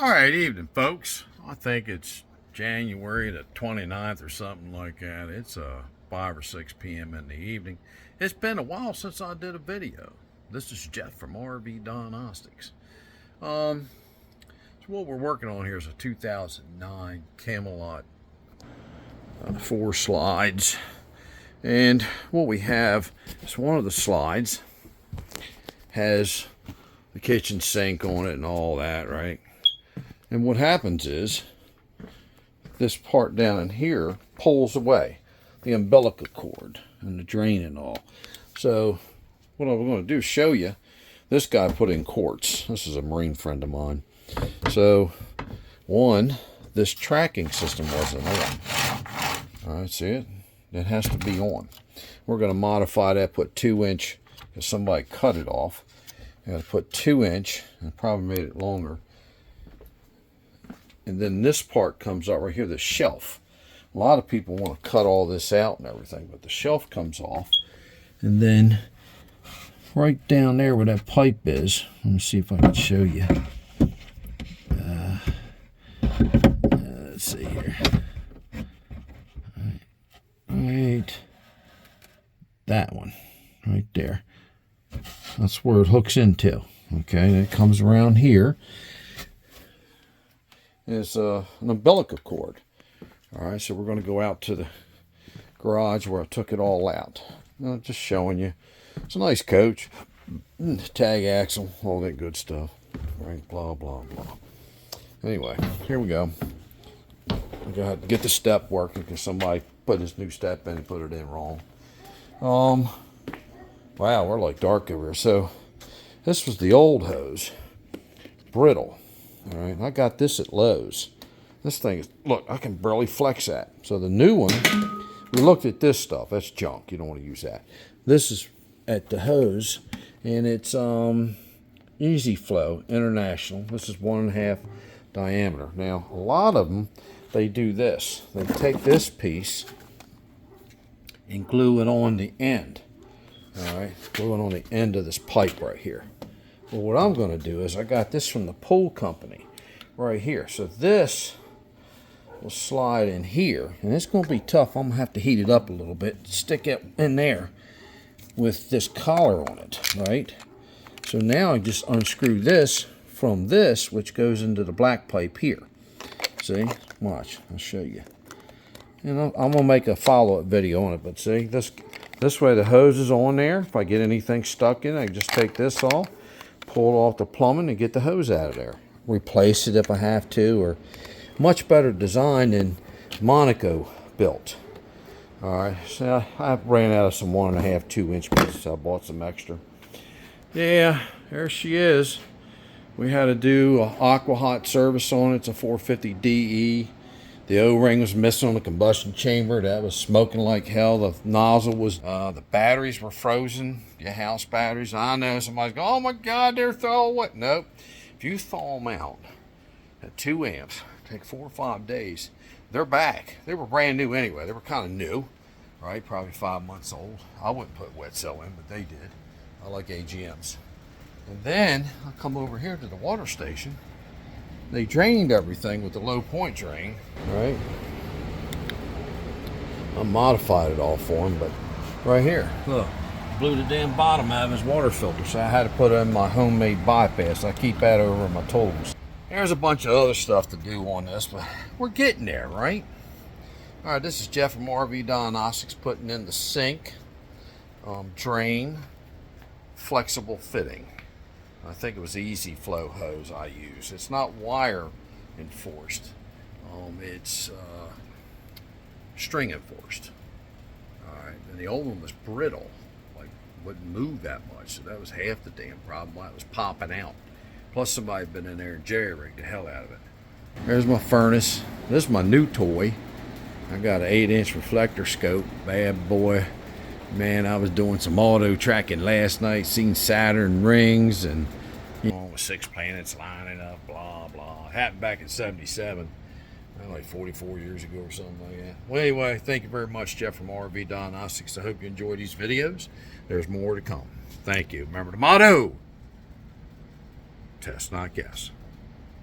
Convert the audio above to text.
All right, evening, folks. I think it's January the 29th or something like that. It's 5 or 6 p.m. in the evening. It's been a while since I did a video. This is Jeff from RV Diagnostics. So what we're working on here is a 2009 Camelot 4 slides. And what we have is one of the slides has the kitchen sink on it and all that, right? And what happens is this part down in here pulls away the umbilical cord and the drain and all. So what I'm going to do is show you. This guy put in quartz. This is a Marine friend of mine. So one, this tracking system wasn't on. All right, see it? It has to be on. We're going to modify that, put 2-inch, because somebody cut it off. I got to put 2-inch, and probably made it longer. And then this part comes out right here, the shelf. A lot of people want to cut all this out and everything, but the shelf comes off. And then right down there where that pipe is, let me see if I can show you. Let's see here. Right, that one right there. That's where it hooks into. Okay, and it comes around here. It's an umbilical cord. All right, so we're going to go out to the garage where I took it all out. Just showing you. It's a nice coach. Tag axle, all that good stuff. Right, blah, blah, blah. Anyway, here we go. I got to get the step working because somebody put this new step in and put it in wrong. Wow, we're like dark over here. So this was the old hose. Brittle. All right, I got this at Lowe's. This thing is, look, I can barely flex that. So the new one, we looked at this stuff. That's junk. You don't want to use that. This is at the hose, and it's Easy Flow International. This is 1.5 diameter. Now, a lot of them, they do this. They take this piece and glue it on the end. All right, glue it on the end of this pipe right here. Well, what I'm going to do is I got this from the pool company right here. So this will slide in here, and it's going to be tough. I'm going to have to heat it up a little bit, stick it in there with this collar on it, right? So now I just unscrew this from this, which goes into the black pipe here. See? Watch. I'll show you. And I'm going to make a follow-up video on it, but see, this way the hose is on there. If I get anything stuck in it, I can just take this off, pull it off the plumbing, and get the hose out of there. Replace it if I have to, or much better design than Monaco built. All right, so I ran out of some 1.5, 2-inch pieces. I bought some extra. Yeah, there she is. We had to do an aqua hot service on it. It's a 450 DE. The O-ring was missing on the combustion chamber. That was smoking like hell. The nozzle was, the batteries were frozen. Your house batteries. I know somebody's going, oh my God, they're throwing what? Nope. If you thaw them out at 2 amps, take 4 or 5 days, they're back. They were brand new anyway. They were kind of new, right? Probably 5 months old. I wouldn't put wet cell in, but they did. I like AGMs. And then I come over here to the water station. They drained everything with the low point drain, right? I modified it all for him, but right here, look, blew the damn bottom out of his water filter, so I had to put in my homemade bypass. I keep that over my tools. There's a bunch of other stuff to do on this, but we're getting there, right? All right, this is Jeff from RV Diagnostics putting in the sink, drain, flexible fitting. I think it was Easy Flow hose I use. It's not wire enforced. It's string enforced. All right, and the old one was brittle, like wouldn't move that much. So that was half the damn problem. Why it was popping out. Plus somebody had been in there and jerry-rigged the hell out of it. There's my furnace. This is my new toy. I got an 8-inch reflector scope. Bad boy. Man, I was doing some auto tracking last night, seen Saturn rings and with 6 planets lining up, blah, blah. It happened back in 77, like 44 years ago or something like that. Well, anyway, thank you very much, Jeff from RV Diagnostics. I hope you enjoy these videos. There's more to come. Thank you. Remember the motto, test, not guess.